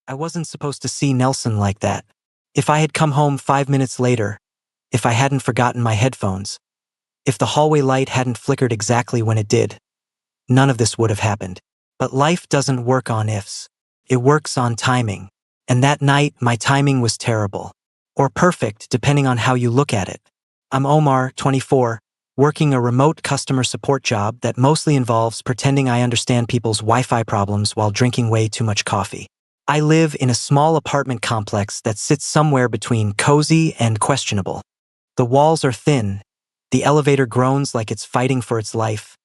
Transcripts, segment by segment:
I wasn't supposed to see Nelson like that. If I had come home 5 minutes later, if I hadn't forgotten my headphones, if the hallway light hadn't flickered exactly when it did, none of this would have happened. But life doesn't work on ifs. It works on timing. And that night, my timing was terrible. Or perfect, depending on how you look at it. I'm Omar, 24, working a remote customer support job that mostly involves pretending I understand people's Wi-Fi problems while drinking way too much coffee. I live in a small apartment complex that sits somewhere between cozy and questionable. The walls are thin, the elevator groans like it's fighting for its life,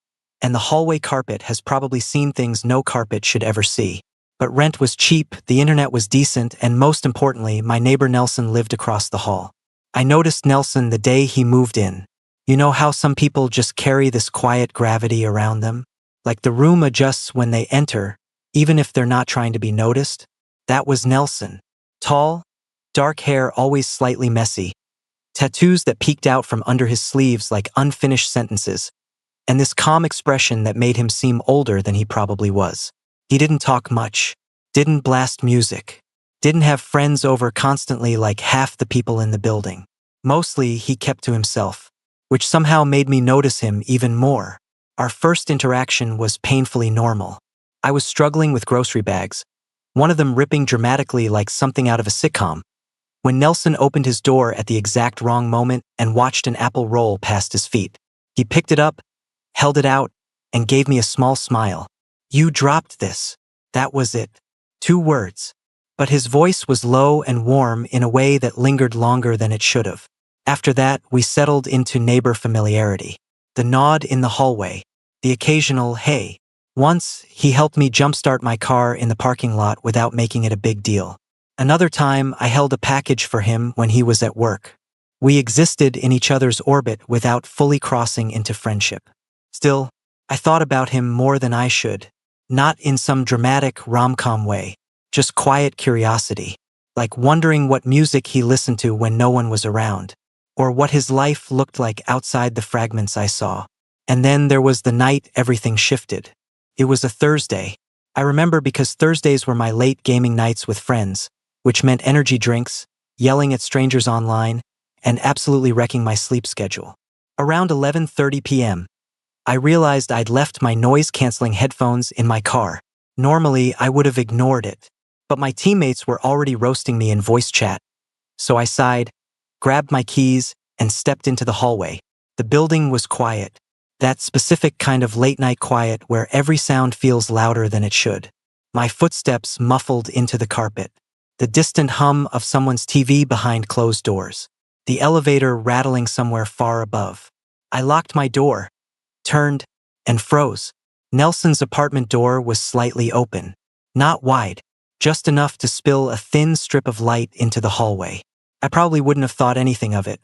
and the hallway carpet has probably seen things no carpet should ever see. But rent was cheap, the internet was decent, and most importantly, my neighbor Nelson lived across the hall. I noticed Nelson the day he moved in. You know how some people just carry this quiet gravity around them? Like the room adjusts when they enter, even if they're not trying to be noticed? That was Nelson. Tall, dark hair always slightly messy, tattoos that peeked out from under his sleeves like unfinished sentences, and this calm expression that made him seem older than he probably was. He didn't talk much, didn't blast music, didn't have friends over constantly like half the people in the building. Mostly, he kept to himself, which somehow made me notice him even more. Our first interaction was painfully normal. I was struggling with grocery bags, one of them ripping dramatically like something out of a sitcom, when Nelson opened his door at the exact wrong moment and watched an apple roll past his feet. He picked it up, held it out, and gave me a small smile. "You dropped this." That was it. 2 words. But his voice was low and warm in a way that lingered longer than it should have. After that, we settled into neighbor familiarity. The nod in the hallway, the occasional hey. Once, he helped me jumpstart my car in the parking lot without making it a big deal. Another time, I held a package for him when he was at work. We existed in each other's orbit without fully crossing into friendship. Still, I thought about him more than I should. Not in some dramatic rom-com way, just quiet curiosity, like wondering what music he listened to when no one was around, or what his life looked like outside the fragments I saw. And then there was the night everything shifted. It was a Thursday. I remember because Thursdays were my late gaming nights with friends, which meant energy drinks, yelling at strangers online, and absolutely wrecking my sleep schedule. Around 11:30 p.m., I realized I'd left my noise-canceling headphones in my car. Normally, I would have ignored it, but my teammates were already roasting me in voice chat. So I sighed, grabbed my keys, and stepped into the hallway. The building was quiet. That specific kind of late-night quiet where every sound feels louder than it should. My footsteps muffled into the carpet. The distant hum of someone's TV behind closed doors. The elevator rattling somewhere far above. I locked my door, turned, and froze. Nelson's apartment door was slightly open. Not wide, just enough to spill a thin strip of light into the hallway. I probably wouldn't have thought anything of it.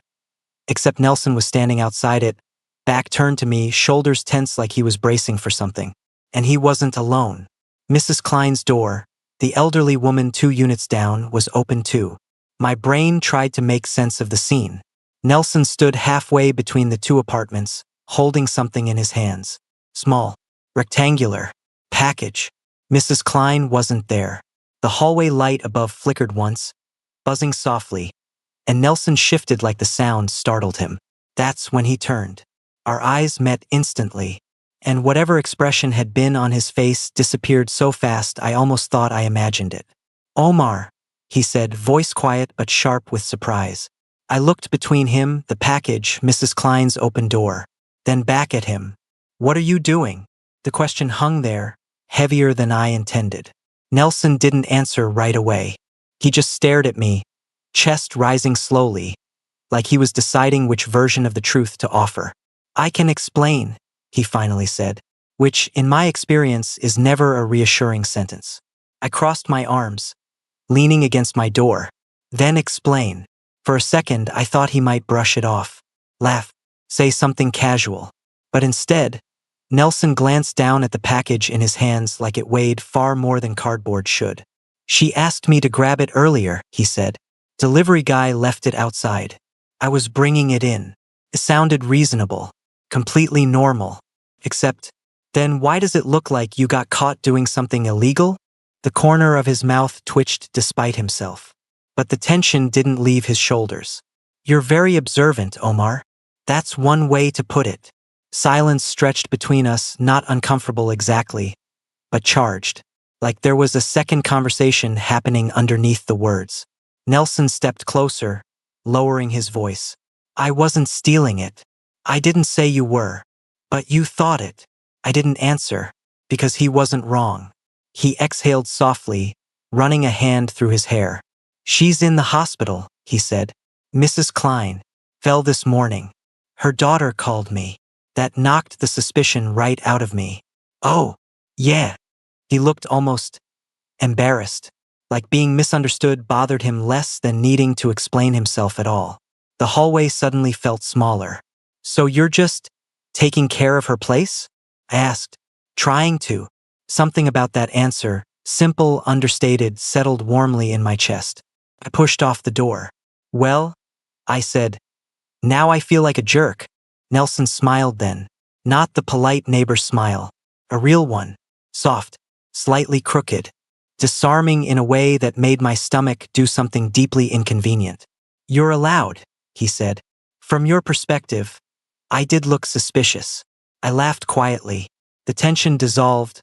Except Nelson was standing outside it, back turned to me, shoulders tense like he was bracing for something. And he wasn't alone. Mrs. Klein's door, the elderly woman 2 units down, was open too. My brain tried to make sense of the scene. Nelson stood halfway between the 2 apartments, holding something in his hands. Small, rectangular, package. Mrs. Klein wasn't there. The hallway light above flickered once, buzzing softly, and Nelson shifted like the sound startled him. That's when he turned. Our eyes met instantly, and whatever expression had been on his face disappeared so fast I almost thought I imagined it. "Omar," he said, voice quiet but sharp with surprise. I looked between him, the package, Mrs. Klein's open door, then back at him. "What are you doing?" The question hung there, heavier than I intended. Nelson didn't answer right away. He just stared at me, chest rising slowly, like he was deciding which version of the truth to offer. "I can explain," he finally said, which, in my experience, is never a reassuring sentence. I crossed my arms, leaning against my door. "Then explain." For a second, I thought he might brush it off, laugh, say something casual. But instead, Nelson glanced down at the package in his hands like it weighed far more than cardboard should. "She asked me to grab it earlier," he said. "Delivery guy left it outside. I was bringing it in." It sounded reasonable, completely normal. Except, then why does it look like you got caught doing something illegal? The corner of his mouth twitched despite himself. But the tension didn't leave his shoulders. "You're very observant, Omar. That's one way to put it." Silence stretched between us, not uncomfortable exactly, but charged. Like there was a second conversation happening underneath the words. Nelson stepped closer, lowering his voice. "I wasn't stealing it. I didn't say you were. But you thought it." I didn't answer, because he wasn't wrong. He exhaled softly, running a hand through his hair. "She's in the hospital," he said. "Mrs. Klein fell this morning. Her daughter called me." That knocked the suspicion right out of me. "Oh, yeah." He looked almost embarrassed, like being misunderstood bothered him less than needing to explain himself at all. The hallway suddenly felt smaller. "So you're just taking care of her place?" I asked. "Trying to." Something about that answer, simple, understated, settled warmly in my chest. I pushed off the door. "Well," I said, "now I feel like a jerk." Nelson smiled then. Not the polite neighbor smile. A real one. Soft. Slightly crooked. Disarming in a way that made my stomach do something deeply inconvenient. "You're allowed," he said. "From your perspective, I did look suspicious." I laughed quietly. The tension dissolved,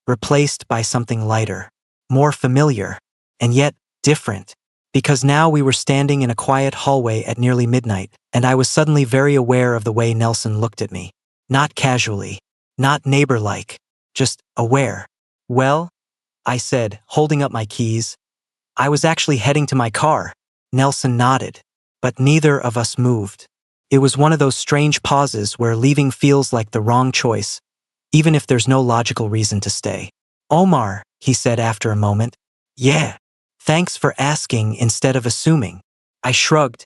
replaced by something lighter, more familiar, and yet different. Because now we were standing in a quiet hallway at nearly midnight, and I was suddenly very aware of the way Nelson looked at me. Not casually, not neighbor-like, just aware. "Well," I said, holding up my keys, "I was actually heading to my car." Nelson nodded, but neither of us moved. It was one of those strange pauses where leaving feels like the wrong choice, even if there's no logical reason to stay. "Omar," he said after a moment. "Yeah. Thanks for asking instead of assuming." I shrugged,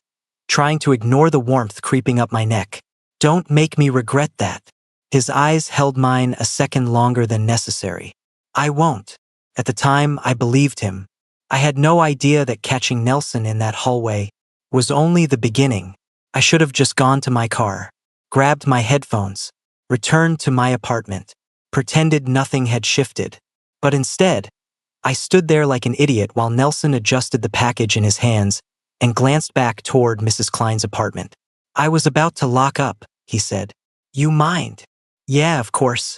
trying to ignore the warmth creeping up my neck. "Don't make me regret that." His eyes held mine a second longer than necessary. "I won't." At the time, I believed him. I had no idea that catching Nelson in that hallway was only the beginning. I should have just gone to my car, grabbed my headphones, returned to my apartment, pretended nothing had shifted. But instead, I stood there like an idiot while Nelson adjusted the package in his hands and glanced back toward Mrs. Klein's apartment. "I was about to lock up," he said. "You mind?" "Yeah, of course."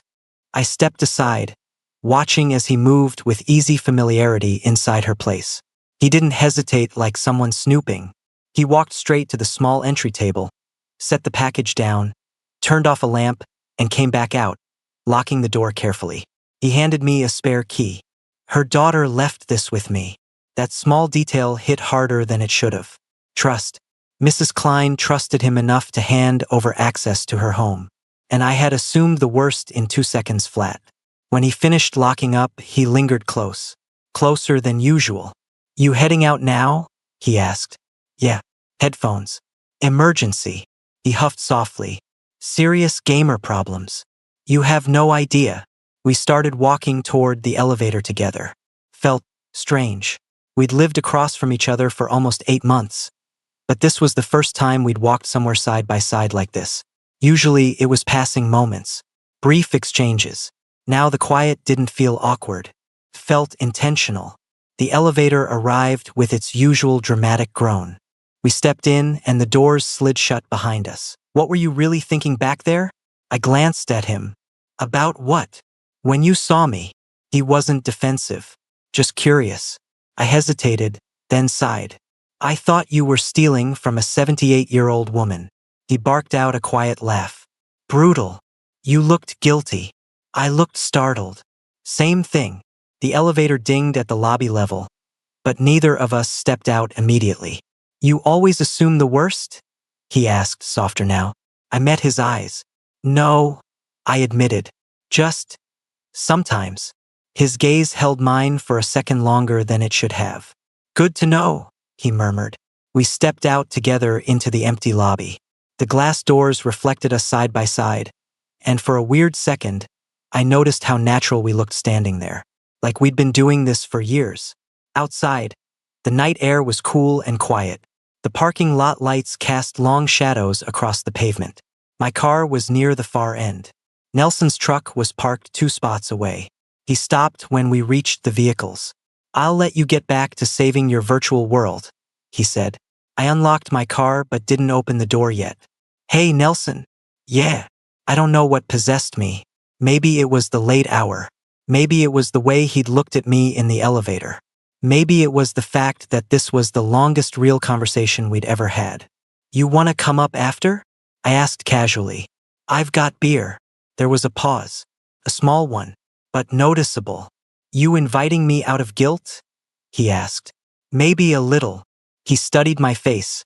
I stepped aside, watching as he moved with easy familiarity inside her place. He didn't hesitate like someone snooping. He walked straight to the small entry table, set the package down, turned off a lamp, and came back out, locking the door carefully. He handed me a spare key. "Her daughter left this with me." That small detail hit harder than it should have. Trust. Mrs. Klein trusted him enough to hand over access to her home. And I had assumed the worst in 2 seconds flat. When he finished locking up, he lingered close. Closer than usual. "You heading out now?" he asked. "Yeah." "Headphones." "Emergency." He huffed softly. "Serious gamer problems." "You have no idea." We started walking toward the elevator together. Felt strange. We'd lived across from each other for almost 8 months. But this was the first time we'd walked somewhere side by side like this. Usually it was passing moments, brief exchanges. Now the quiet didn't feel awkward. Felt intentional. The elevator arrived with its usual dramatic groan. We stepped in and the doors slid shut behind us. "What were you really thinking back there?" I glanced at him. "About what?" "When you saw me." He wasn't defensive, just curious. I hesitated, then sighed. "I thought you were stealing from a 78-year-old woman." He barked out a quiet laugh. "Brutal. You looked guilty." I looked startled. Same thing. The elevator dinged at the lobby level, but neither of us stepped out immediately. "You always assume the worst?" he asked, softer now. I met his eyes. "No," I admitted. "Just sometimes." His gaze held mine for a second longer than it should have. "Good to know," he murmured. We stepped out together into the empty lobby. The glass doors reflected us side by side, and for a weird second, I noticed how natural we looked standing there, like we'd been doing this for years. Outside, the night air was cool and quiet. The parking lot lights cast long shadows across the pavement. My car was near the far end. Nelson's truck was parked 2 spots away. He stopped when we reached the vehicles. I'll let you get back to saving your virtual world, he said. I unlocked my car but didn't open the door yet. Hey, Nelson. Yeah. I don't know what possessed me. Maybe it was the late hour. Maybe it was the way he'd looked at me in the elevator. Maybe it was the fact that this was the longest real conversation we'd ever had. You want to come up after? I asked casually. I've got beer. There was a pause. A small one, but noticeable. You inviting me out of guilt? He asked. Maybe a little. He studied my face,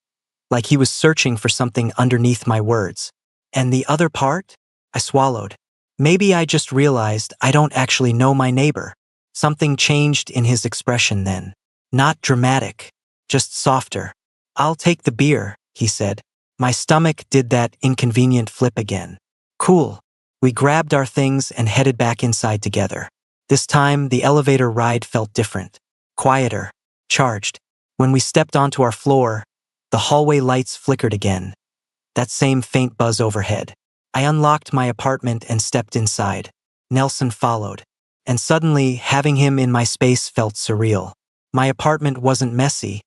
like he was searching for something underneath my words. And the other part? I swallowed. Maybe I just realized I don't actually know my neighbor. Something changed in his expression then. Not dramatic, just softer. I'll take the beer, he said. My stomach did that inconvenient flip again. Cool. We grabbed our things and headed back inside together. This time, the elevator ride felt different. Quieter. Charged. When we stepped onto our floor, the hallway lights flickered again. That same faint buzz overhead. I unlocked my apartment and stepped inside. Nelson followed. And suddenly, having him in my space felt surreal. My apartment wasn't messy,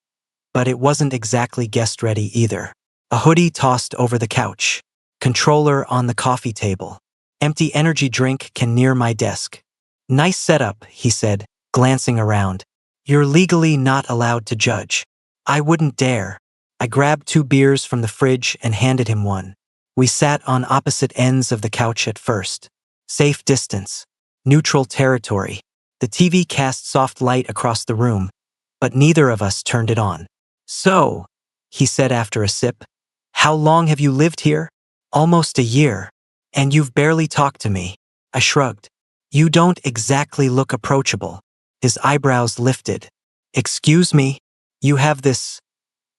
but it wasn't exactly guest-ready either. A hoodie tossed over the couch. Controller on the coffee table. Empty energy drink can near my desk. Nice setup, he said, glancing around. You're legally not allowed to judge. I wouldn't dare. I grabbed 2 beers from the fridge and handed him one. We sat on opposite ends of the couch at first. Safe distance. Neutral territory. The TV cast soft light across the room, but neither of us turned it on. So, he said after a sip, how long have you lived here? Almost a year. And you've barely talked to me. I shrugged. You don't exactly look approachable. His eyebrows lifted. Excuse me? You have this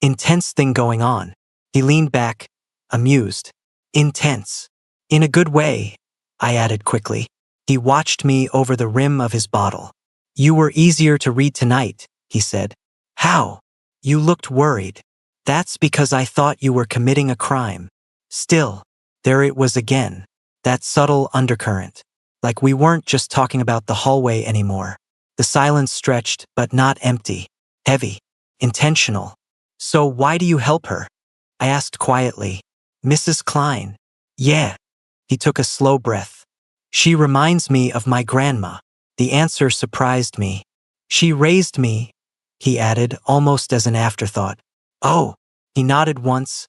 intense thing going on. He leaned back, amused. Intense. In a good way, I added quickly. He watched me over the rim of his bottle. You were easier to read tonight, he said. How? You looked worried. That's because I thought you were committing a crime. Still, there it was again. That subtle undercurrent. Like we weren't just talking about the hallway anymore. The silence stretched, but not empty. Heavy. Intentional. So why do you help her? I asked quietly. Mrs. Klein. Yeah. He took a slow breath. She reminds me of my grandma. The answer surprised me. She raised me, he added, almost as an afterthought. Oh, he nodded once,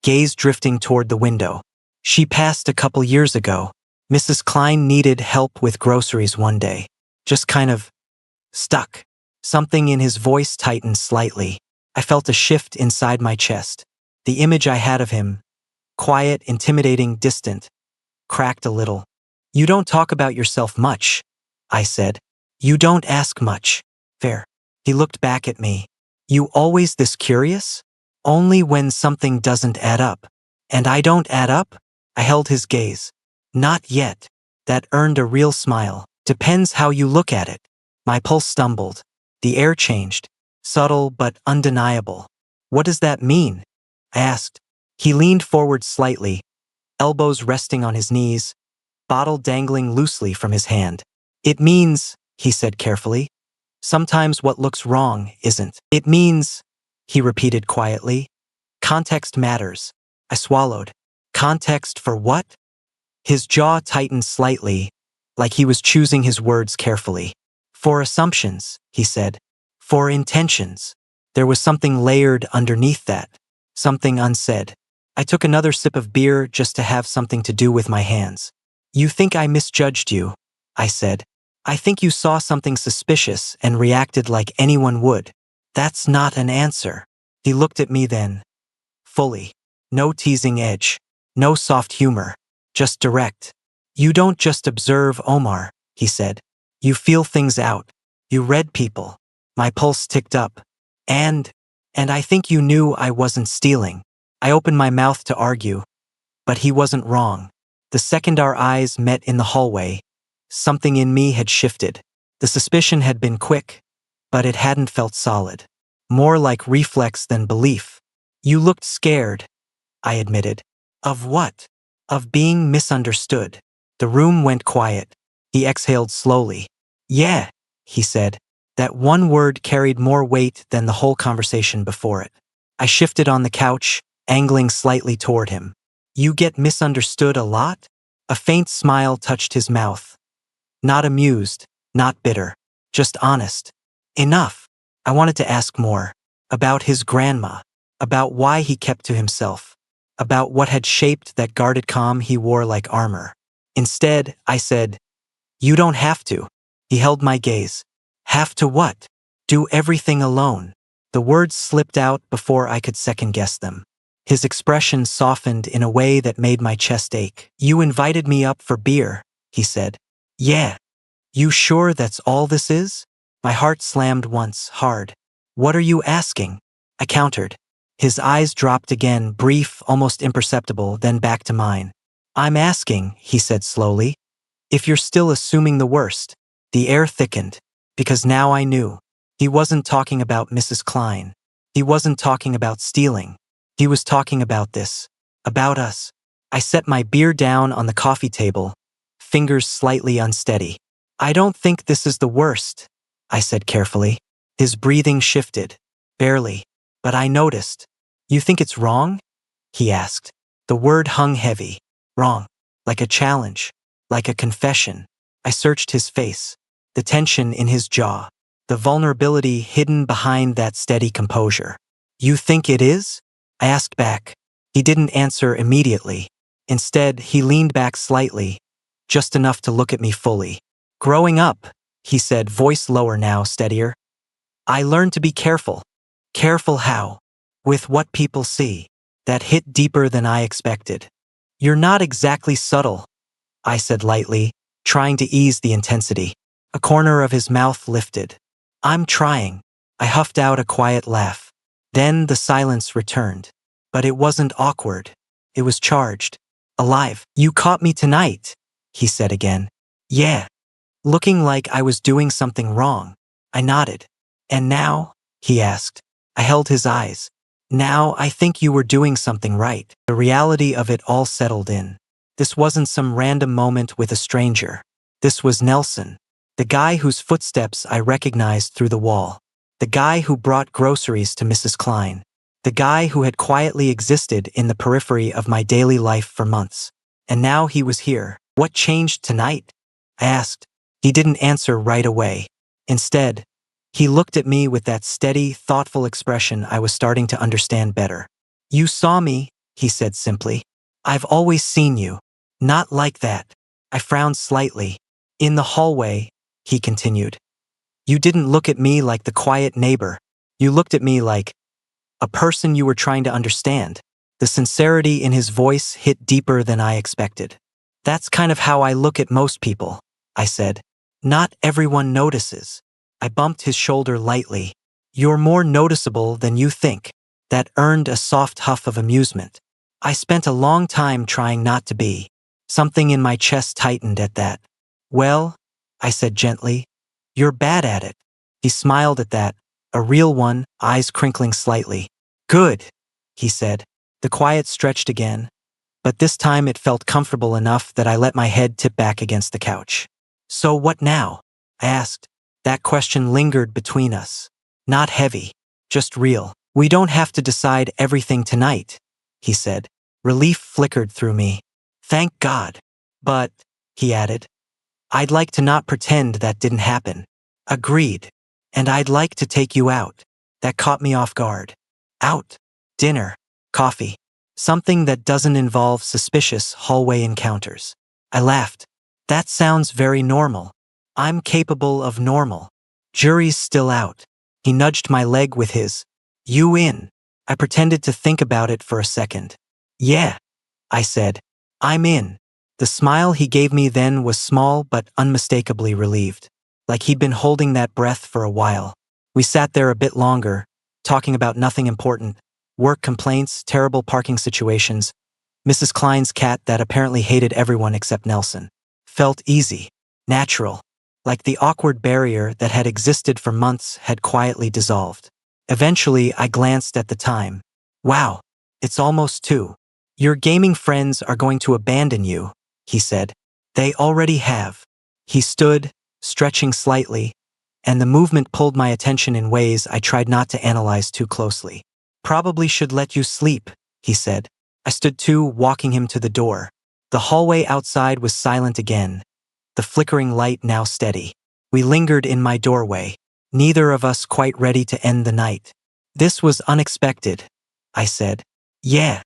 gaze drifting toward the window. She passed a couple years ago. Mrs. Klein needed help with groceries one day. Just kind of stuck. Something in his voice tightened slightly. I felt a shift inside my chest. The image I had of him, quiet, intimidating, distant, cracked a little. You don't talk about yourself much, I said. You don't ask much. Fair. He looked back at me. You always this curious? Only when something doesn't add up. And I don't add up? I held his gaze. Not yet. That earned a real smile. Depends how you look at it. My pulse stumbled. The air changed. Subtle but undeniable. What does that mean? I asked. He leaned forward slightly, elbows resting on his knees, bottle dangling loosely from his hand. It means, he said carefully, sometimes what looks wrong isn't. It means, he repeated quietly, context matters. I swallowed. Context for what? His jaw tightened slightly, like he was choosing his words carefully. For assumptions, he said. For intentions. There was something layered underneath that. Something unsaid. I took another sip of beer just to have something to do with my hands. You think I misjudged you, I said. I think you saw something suspicious and reacted like anyone would. That's not an answer. He looked at me then. Fully. No teasing edge. No soft humor. Just direct. You don't just observe Omar, he said. You feel things out. You read people. My pulse ticked up. And I think you knew I wasn't stealing. I opened my mouth to argue. But he wasn't wrong. The second our eyes met in the hallway, something in me had shifted. The suspicion had been quick, but it hadn't felt solid. More like reflex than belief. You looked scared, I admitted. Of what? Of being misunderstood. The room went quiet. He exhaled slowly. Yeah, he said. That one word carried more weight than the whole conversation before it. I shifted on the couch, angling slightly toward him. You get misunderstood a lot? A faint smile touched his mouth. Not amused, not bitter, just honest. Enough. I wanted to ask more. About his grandma. About why he kept to himself. About what had shaped that guarded calm he wore like armor. Instead, I said, "You don't have to." He held my gaze. Have to what? Do everything alone. The words slipped out before I could second-guess them. His expression softened in a way that made my chest ache. You invited me up for beer, he said. Yeah. You sure that's all this is? My heart slammed once, hard. What are you asking? I countered. His eyes dropped again, brief, almost imperceptible, then back to mine. I'm asking, he said slowly, if you're still assuming the worst. The air thickened, because now I knew. He wasn't talking about Mrs. Klein. He wasn't talking about stealing. He was talking about this. About us. I set my beer down on the coffee table, fingers slightly unsteady. I don't think this is the worst, I said carefully. His breathing shifted. Barely. But I noticed. You think it's wrong? He asked. The word hung heavy. Wrong. Like a challenge. Like a confession. I searched his face. The tension in his jaw. The vulnerability hidden behind that steady composure. You think it is? I asked back. He didn't answer immediately. Instead, he leaned back slightly, just enough to look at me fully. Growing up, he said, voice lower now, steadier. I learned to be careful. Careful how? With what people see. That hit deeper than I expected. You're not exactly subtle, I said lightly, trying to ease the intensity. A corner of his mouth lifted. I'm trying. I huffed out a quiet laugh. Then the silence returned. But it wasn't awkward. It was charged. Alive. You caught me tonight, he said again. Yeah. Looking like I was doing something wrong. I nodded. And now? He asked. I held his eyes. Now I think you were doing something right. The reality of it all settled in. This wasn't some random moment with a stranger. This was Nelson, the guy whose footsteps I recognized through the wall. The guy who brought groceries to Mrs. Klein. The guy who had quietly existed in the periphery of my daily life for months. And now he was here. What changed tonight? I asked. He didn't answer right away. Instead, he looked at me with that steady, thoughtful expression I was starting to understand better. You saw me, he said simply. I've always seen you. Not like that. I frowned slightly. In the hallway, he continued. You didn't look at me like the quiet neighbor. You looked at me like a person you were trying to understand. The sincerity in his voice hit deeper than I expected. That's kind of how I look at most people, I said. Not everyone notices. I bumped his shoulder lightly. You're more noticeable than you think. That earned a soft huff of amusement. I spent a long time trying not to be. Something in my chest tightened at that. Well, I said gently, you're bad at it. He smiled at that, a real one, eyes crinkling slightly. Good, he said. The quiet stretched again, but this time it felt comfortable enough that I let my head tip back against the couch. So what now? I asked. That question lingered between us. Not heavy, just real. We don't have to decide everything tonight, he said. Relief flickered through me. Thank God. But, he added, I'd like to not pretend that didn't happen. Agreed. And I'd like to take you out. That caught me off guard. Out. Dinner. Coffee. Something that doesn't involve suspicious hallway encounters. I laughed. That sounds very normal. I'm capable of normal. Jury's still out. He nudged my leg with his. You in? I pretended to think about it for a second. Yeah, I said. I'm in. The smile he gave me then was small but unmistakably relieved. Like he'd been holding that breath for a while. We sat there a bit longer, talking about nothing important. Work complaints, terrible parking situations. Mrs. Klein's cat that apparently hated everyone except Nelson. Felt easy. Natural. Like the awkward barrier that had existed for months had quietly dissolved. Eventually, I glanced at the time. Wow, it's almost 2. Your gaming friends are going to abandon you, he said. They already have. He stood, stretching slightly, and the movement pulled my attention in ways I tried not to analyze too closely. "Probably should let you sleep," he said. I stood too, walking him to the door. The hallway outside was silent again, the flickering light now steady. We lingered in my doorway, neither of us quite ready to end the night. "This was unexpected," I said. "Yeah,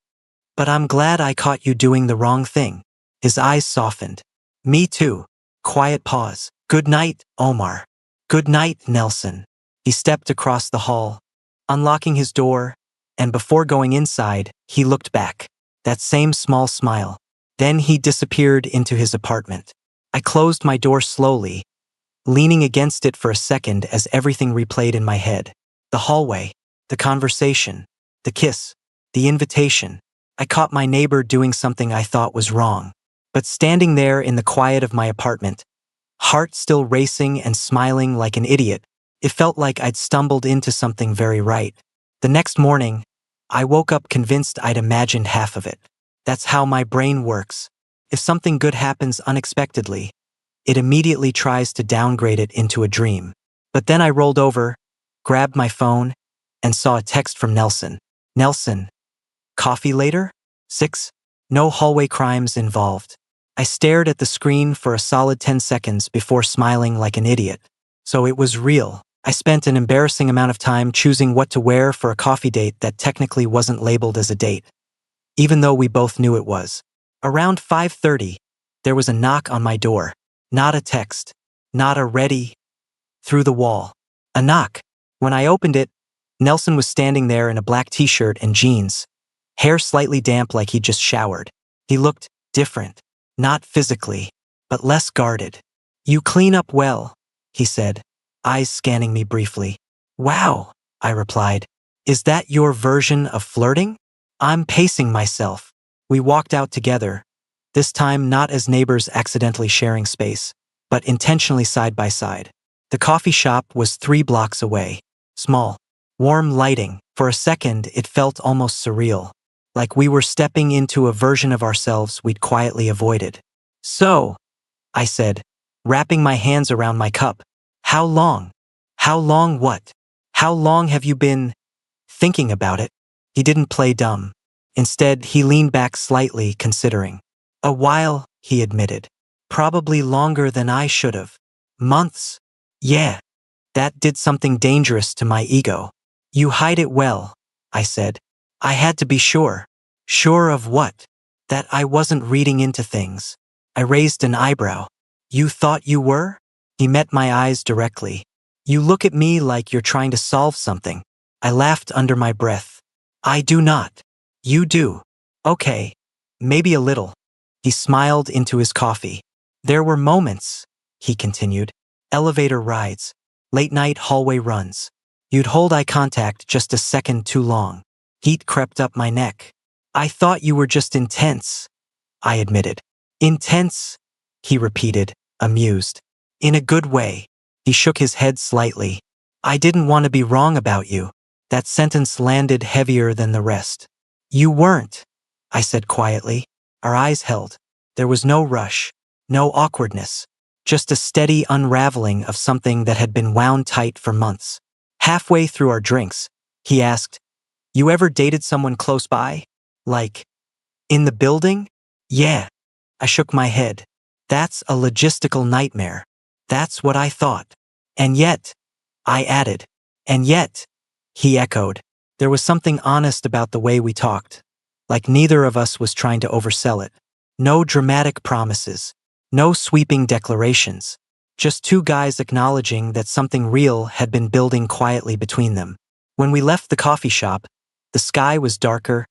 but I'm glad I caught you doing the wrong thing." His eyes softened. "Me too." Quiet pause. "Good night, Omar." "Good night, Nelson." He stepped across the hall, unlocking his door, and before going inside, he looked back. That same small smile. Then he disappeared into his apartment. I closed my door slowly, leaning against it for a second as everything replayed in my head. The hallway, the conversation, the kiss, the invitation. I caught my neighbor doing something I thought was wrong. But standing there in the quiet of my apartment, heart still racing and smiling like an idiot, it felt like I'd stumbled into something very right. The next morning, I woke up convinced I'd imagined half of it. That's how my brain works. If something good happens unexpectedly, it immediately tries to downgrade it into a dream. But then I rolled over, grabbed my phone, and saw a text from Nelson. "Nelson, coffee later? 6? No hallway crimes involved." I stared at the screen for a solid 10 seconds before smiling like an idiot. So it was real. I spent an embarrassing amount of time choosing what to wear for a coffee date that technically wasn't labeled as a date, even though we both knew it was. Around 5:30, there was a knock on my door. Not a text, not a ready, through the wall. A knock. When I opened it, Nelson was standing there in a black t-shirt and jeans, hair slightly damp like he'd just showered. He looked different, not physically, but less guarded. "You clean up well," he said, eyes scanning me briefly. "Wow," I replied. "Is that your version of flirting?" I'm pacing myself. We walked out together, this time not as neighbors accidentally sharing space, but intentionally side by side. The coffee shop was 3 blocks away. Small, warm lighting. For a second, it felt almost surreal, like we were stepping into a version of ourselves we'd quietly avoided. "So," I said, wrapping my hands around my cup, "how long? How long what? How long have you been thinking about it?" He didn't play dumb. Instead, he leaned back slightly, considering. "A while," he admitted. "Probably longer than I should have. Months." "Yeah." That did something dangerous to my ego. "You hide it well," I said. I had to be sure. Sure of what? That I wasn't reading into things. I raised an eyebrow. "You thought you were?" He met my eyes directly. "You look at me like you're trying to solve something." I laughed under my breath. "I do not." "You do." "Okay. Maybe a little." He smiled into his coffee. "There were moments," he continued. "Elevator rides, late-night hallway runs. You'd hold eye contact just a second too long. Heat crept up my neck. I thought you were just intense," I admitted. "Intense?" he repeated, amused. "In a good way." He shook his head slightly. "I didn't want to be wrong about you." That sentence landed heavier than the rest. "You weren't," I said quietly. Our eyes held. There was no rush, no awkwardness, just a steady unraveling of something that had been wound tight for months. Halfway through our drinks, he asked, "You ever dated someone close by? Like, in the building?" "Yeah." I shook my head. "That's a logistical nightmare." "That's what I thought." "And yet," I added. "And yet," he echoed. There was something honest about the way we talked, like neither of us was trying to oversell it. No dramatic promises, no sweeping declarations, just 2 guys acknowledging that something real had been building quietly between them. When we left the coffee shop, the sky was darker,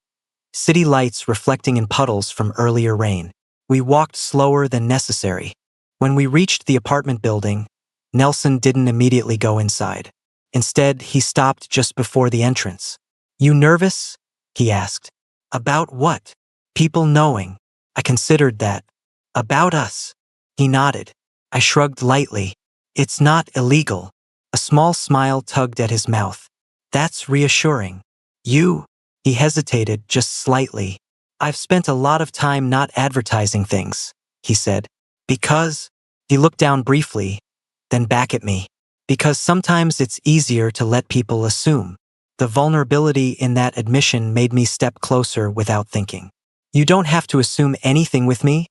city lights reflecting in puddles from earlier rain. We walked slower than necessary. When we reached the apartment building, Nelson didn't immediately go inside. Instead, he stopped just before the entrance. "You nervous?" he asked. "About what?" "People knowing." I considered that. "About us." He nodded. I shrugged lightly. "It's not illegal." A small smile tugged at his mouth. "That's reassuring." "You?" He hesitated just slightly. "I've spent a lot of time not advertising things," he said. "Because?" He looked down briefly, then back at me. Because sometimes it's easier to let people assume. The vulnerability in that admission made me step closer without thinking. You don't have to assume anything with me,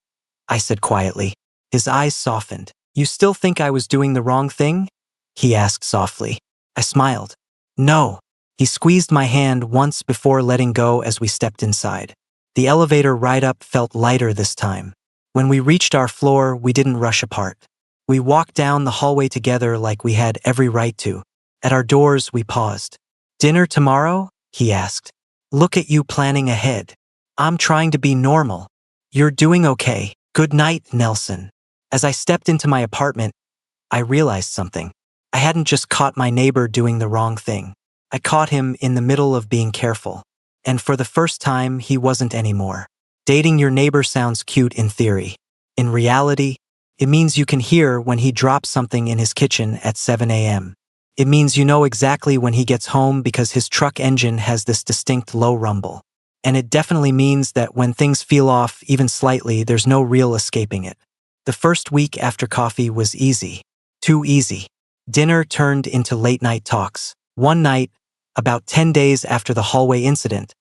I said quietly. His eyes softened. You still think I was doing the wrong thing? He asked softly. I smiled. No. He squeezed my hand once before letting go as we stepped inside. The elevator ride up felt lighter this time. When we reached our floor, we didn't rush apart. We walked down the hallway together like we had every right to. At our doors, we paused. Dinner tomorrow? He asked. Look at you planning ahead. I'm trying to be normal. You're doing okay. Good night, Nelson. As I stepped into my apartment, I realized something. I hadn't just caught my neighbor doing the wrong thing. I caught him in the middle of being careful. And for the first time, he wasn't anymore. Dating your neighbor sounds cute in theory. In reality, it means you can hear when he drops something in his kitchen at 7 a.m. It means you know exactly when he gets home because his truck engine has this distinct low rumble. And it definitely means that when things feel off even slightly, there's no real escaping it. The first week after coffee was easy. Too easy. Dinner turned into late-night talks. One night, about 10 days after the hallway incident,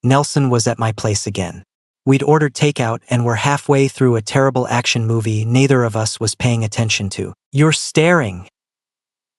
Nelson was at my place again. We'd ordered takeout and were halfway through a terrible action movie neither of us was paying attention to. You're staring,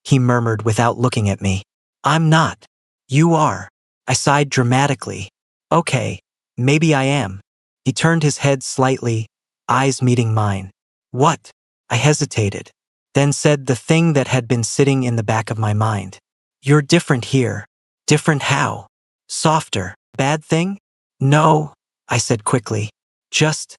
he murmured without looking at me. I'm not. You are. I sighed dramatically. Okay, maybe I am. He turned his head slightly, eyes meeting mine. What? I hesitated, then said the thing that had been sitting in the back of my mind. You're different here. Different how? Softer. Bad thing? No, I said quickly. Just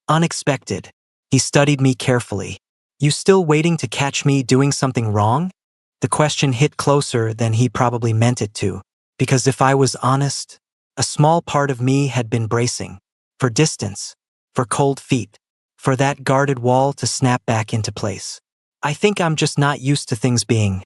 unexpected. He studied me carefully. You still waiting to catch me doing something wrong? The question hit closer than he probably meant it to, because if I was honest, a small part of me had been bracing. For distance. For cold feet. For that guarded wall to snap back into place. I think I'm just not used to things being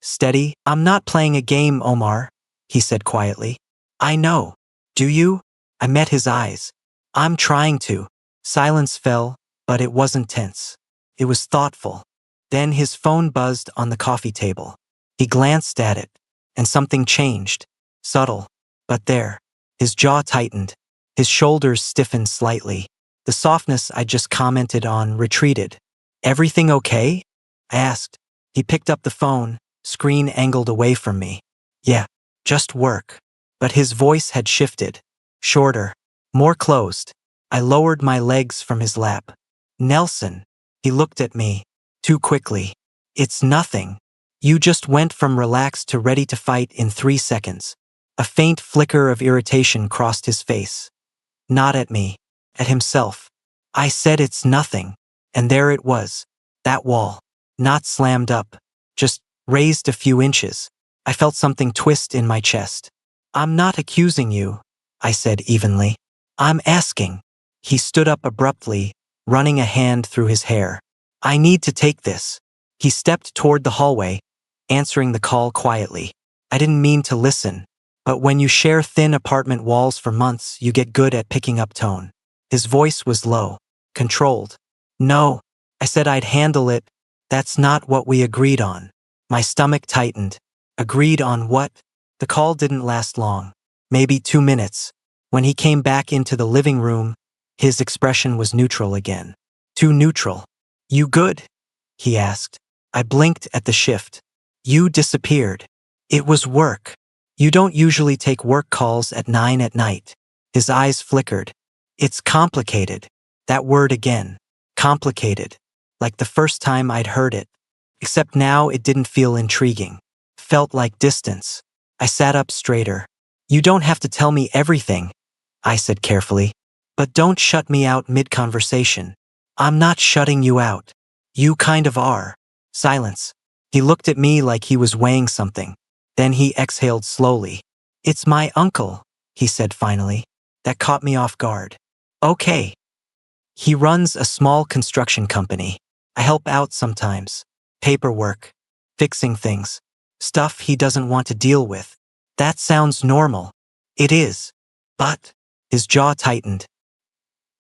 steady. I'm not playing a game, Omar, he said quietly. I know. Do you? I met his eyes. I'm trying to. Silence fell, but it wasn't tense. It was thoughtful. Then his phone buzzed on the coffee table. He glanced at it, and something changed. Subtle, but there. His jaw tightened. His shoulders stiffened slightly. The softness I just commented on retreated. Everything okay? I asked. He picked up the phone, screen angled away from me. Yeah, just work. But his voice had shifted. Shorter. More closed. I lowered my legs from his lap. Nelson. He looked at me. Too quickly. It's nothing. You just went from relaxed to ready to fight in 3 seconds. A faint flicker of irritation crossed his face. Not at me. At himself. I said it's nothing. And there it was. That wall. Not slammed up. Just raised a few inches. I felt something twist in my chest. I'm not accusing you, I said evenly. I'm asking. He stood up abruptly, running a hand through his hair. I need to take this. He stepped toward the hallway, answering the call quietly. I didn't mean to listen, but when you share thin apartment walls for months, you get good at picking up tone. His voice was low, controlled. No, I said I'd handle it. That's not what we agreed on. My stomach tightened. Agreed on what? The call didn't last long. Maybe 2 minutes. When he came back into the living room, his expression was neutral again. Too neutral. You good? He asked. I blinked at the shift. You disappeared. It was work. You don't usually take work calls at 9 at night. His eyes flickered. It's complicated. That word again. Complicated. Like the first time I'd heard it. Except now it didn't feel intriguing. Felt like distance. I sat up straighter. You don't have to tell me everything, I said carefully. But don't shut me out mid-conversation. I'm not shutting you out. You kind of are. Silence. He looked at me like he was weighing something. Then he exhaled slowly. It's my uncle, he said finally. That caught me off guard. Okay. He runs a small construction company. I help out sometimes. Paperwork. Fixing things. Stuff he doesn't want to deal with. That sounds normal. It is. But, his jaw tightened.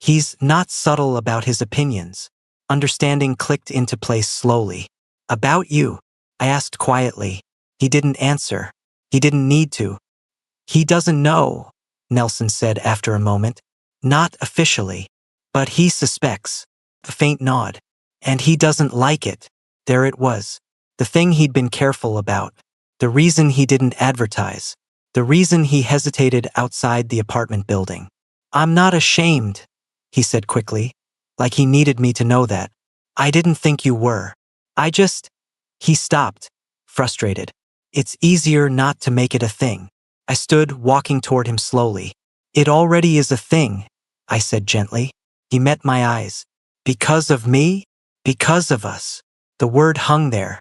He's not subtle about his opinions. Understanding clicked into place slowly. About you? I asked quietly. He didn't answer. He didn't need to. He doesn't know, Nelson said after a moment. Not officially. But he suspects. A faint nod. And he doesn't like it. There it was. The thing he'd been careful about. The reason he didn't advertise. The reason he hesitated outside the apartment building. I'm not ashamed, he said quickly, like he needed me to know that. I didn't think you were. I just… He stopped, frustrated. It's easier not to make it a thing. I stood, walking toward him slowly. It already is a thing, I said gently. He met my eyes. Because of me? Because of us. The word hung there.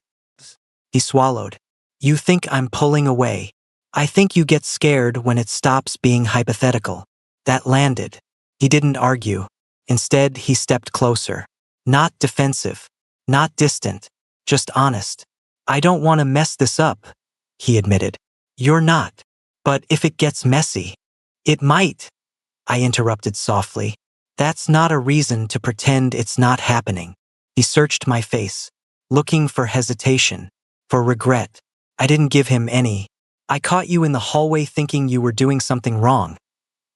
He swallowed. You think I'm pulling away. I think you get scared when it stops being hypothetical. That landed. He didn't argue. Instead, he stepped closer. Not defensive. Not distant. Just honest. I don't want to mess this up, he admitted. You're not. But if it gets messy, it might, I interrupted softly. That's not a reason to pretend it's not happening. He searched my face, looking for hesitation, for regret. I didn't give him any. I caught you in the hallway thinking you were doing something wrong,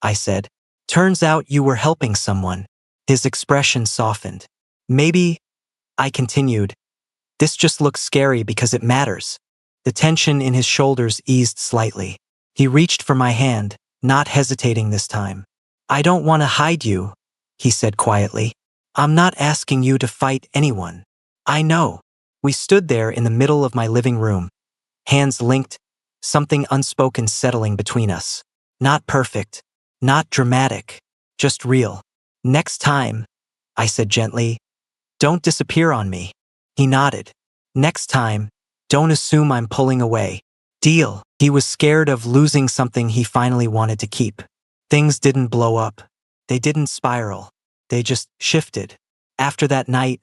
I said. Turns out you were helping someone. His expression softened. Maybe, I continued, this just looks scary because it matters. The tension in his shoulders eased slightly. He reached for my hand, not hesitating this time. I don't want to hide you, he said quietly. I'm not asking you to fight anyone. I know. We stood there in the middle of my living room, hands linked, something unspoken settling between us. Not perfect, not dramatic, just real. Next time, I said gently, don't disappear on me. He nodded. Next time, don't assume I'm pulling away. Deal. He was scared of losing something he finally wanted to keep. Things didn't blow up. They didn't spiral. They just shifted. After that night,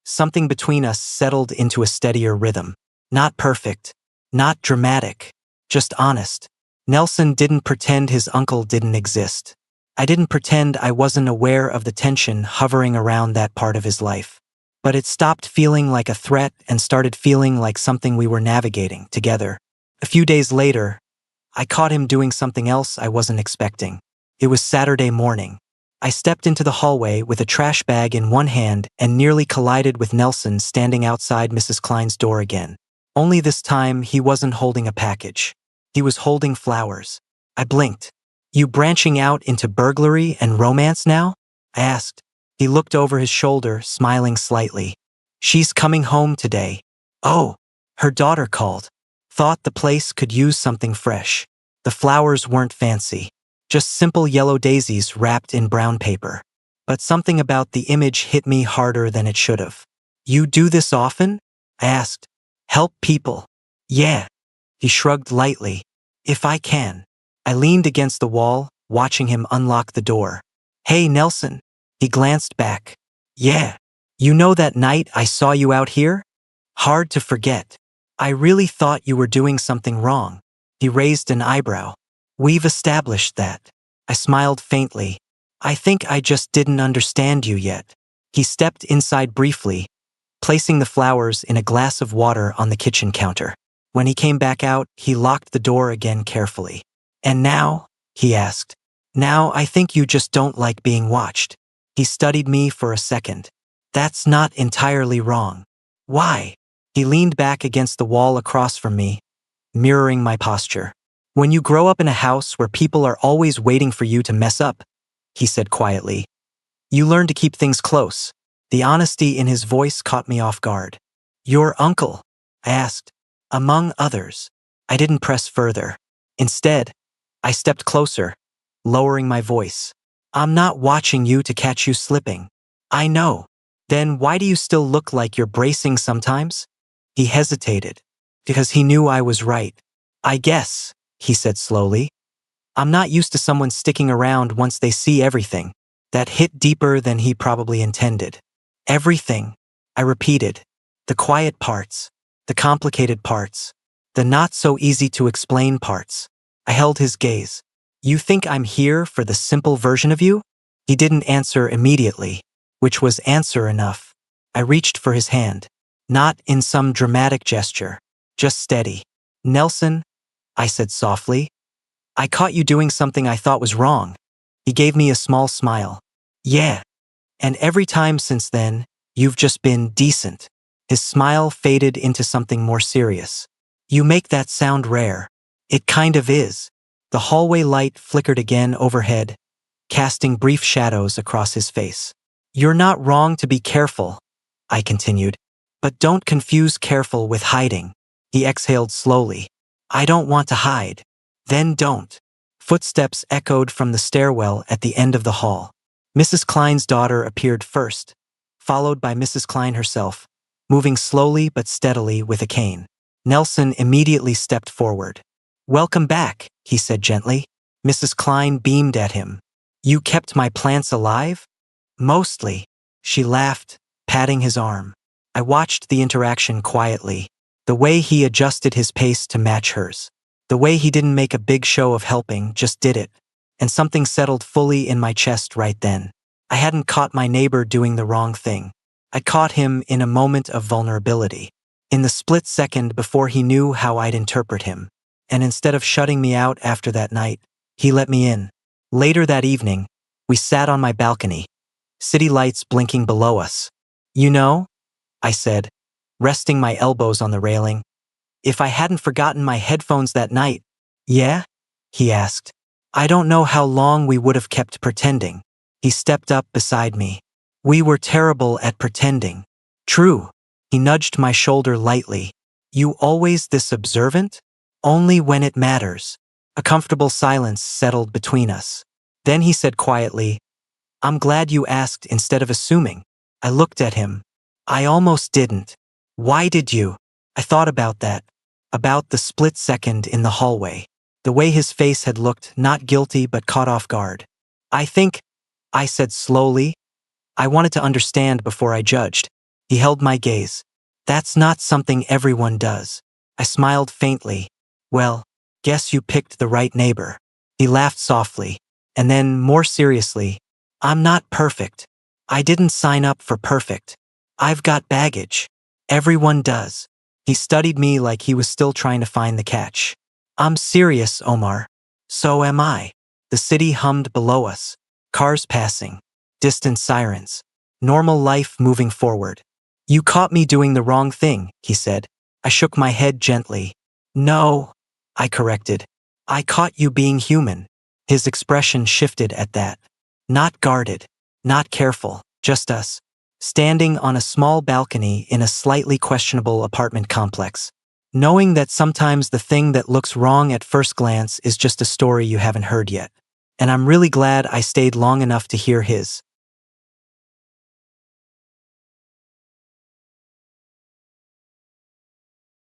something between us settled into a steadier rhythm. Not perfect. Not dramatic. Just honest. Nelson didn't pretend his uncle didn't exist. I didn't pretend I wasn't aware of the tension hovering around that part of his life. But it stopped feeling like a threat and started feeling like something we were navigating together. A few days later, I caught him doing something else I wasn't expecting. It was Saturday morning. I stepped into the hallway with a trash bag in one hand and nearly collided with Nelson standing outside Mrs. Klein's door again. Only this time, he wasn't holding a package. He was holding flowers. I blinked. You branching out into burglary and romance now? I asked. He looked over his shoulder, smiling slightly. She's coming home today. Oh, her daughter called. Thought the place could use something fresh. The flowers weren't fancy. Just simple yellow daisies wrapped in brown paper. But something about the image hit me harder than it should have. You do this often? I asked. Help people? Yeah. He shrugged lightly. If I can. I leaned against the wall, watching him unlock the door. Hey, Nelson. He glanced back. Yeah. You know that night I saw you out here? Hard to forget. I really thought you were doing something wrong. He raised an eyebrow. We've established that. I smiled faintly. I think I just didn't understand you yet. He stepped inside briefly, placing the flowers in a glass of water on the kitchen counter. When he came back out, he locked the door again carefully. And now? He asked. Now I think you just don't like being watched. He studied me for a second. That's not entirely wrong. Why? He leaned back against the wall across from me, mirroring my posture. When you grow up in a house where people are always waiting for you to mess up, he said quietly, you learn to keep things close. The honesty in his voice caught me off guard. Your uncle? I asked. Among others. I didn't press further. Instead, I stepped closer, lowering my voice. I'm not watching you to catch you slipping. I know. Then why do you still look like you're bracing sometimes? He hesitated, because he knew I was right. I guess, he said slowly. I'm not used to someone sticking around once they see everything. That hit deeper than he probably intended. Everything, I repeated. The quiet parts, the complicated parts, the not so easy to explain parts. I held his gaze. You think I'm here for the simple version of you? He didn't answer immediately, which was answer enough. I reached for his hand. Not in some dramatic gesture, just steady. Nelson, I said softly, I caught you doing something I thought was wrong. He gave me a small smile. Yeah. And every time since then, you've just been decent. His smile faded into something more serious. You make that sound rare. It kind of is. The hallway light flickered again overhead, casting brief shadows across his face. You're not wrong to be careful, I continued. But don't confuse careful with hiding. He exhaled slowly. I don't want to hide. Then don't. Footsteps echoed from the stairwell at the end of the hall. Mrs. Klein's daughter appeared first, followed by Mrs. Klein herself, moving slowly but steadily with a cane. Nelson immediately stepped forward. Welcome back, he said gently. Mrs. Klein beamed at him. You kept my plants alive? Mostly. She laughed, patting his arm. I watched the interaction quietly, the way he adjusted his pace to match hers. The way he didn't make a big show of helping, just did it. And something settled fully in my chest right then. I hadn't caught my neighbor doing the wrong thing. I caught him in a moment of vulnerability. In the split second before he knew how I'd interpret him. And instead of shutting me out after that night, he let me in. Later that evening, we sat on my balcony, city lights blinking below us. You know, I said, resting my elbows on the railing, if I hadn't forgotten my headphones that night. Yeah? He asked. I don't know how long we would have kept pretending. He stepped up beside me. We were terrible at pretending. True. He nudged my shoulder lightly. You always this observant? Only when it matters. A comfortable silence settled between us. Then he said quietly, I'm glad you asked instead of assuming. I looked at him. I almost didn't. Why did you? I thought about that. About the split second in the hallway. The way his face had looked, not guilty but caught off guard. I think, I said slowly, I wanted to understand before I judged. He held my gaze. That's not something everyone does. I smiled faintly. Well, guess you picked the right neighbor. He laughed softly. And then, more seriously, I'm not perfect. I didn't sign up for perfect. I've got baggage. Everyone does. He studied me like he was still trying to find the catch. I'm serious, Omar. So am I. The city hummed below us. Cars passing. Distant sirens. Normal life moving forward. You caught me doing the wrong thing, he said. I shook my head gently. No, I corrected. I caught you being human. His expression shifted at that. Not guarded. Not careful. Just us. Standing on a small balcony in a slightly questionable apartment complex. Knowing that sometimes the thing that looks wrong at first glance is just a story you haven't heard yet. And I'm really glad I stayed long enough to hear his.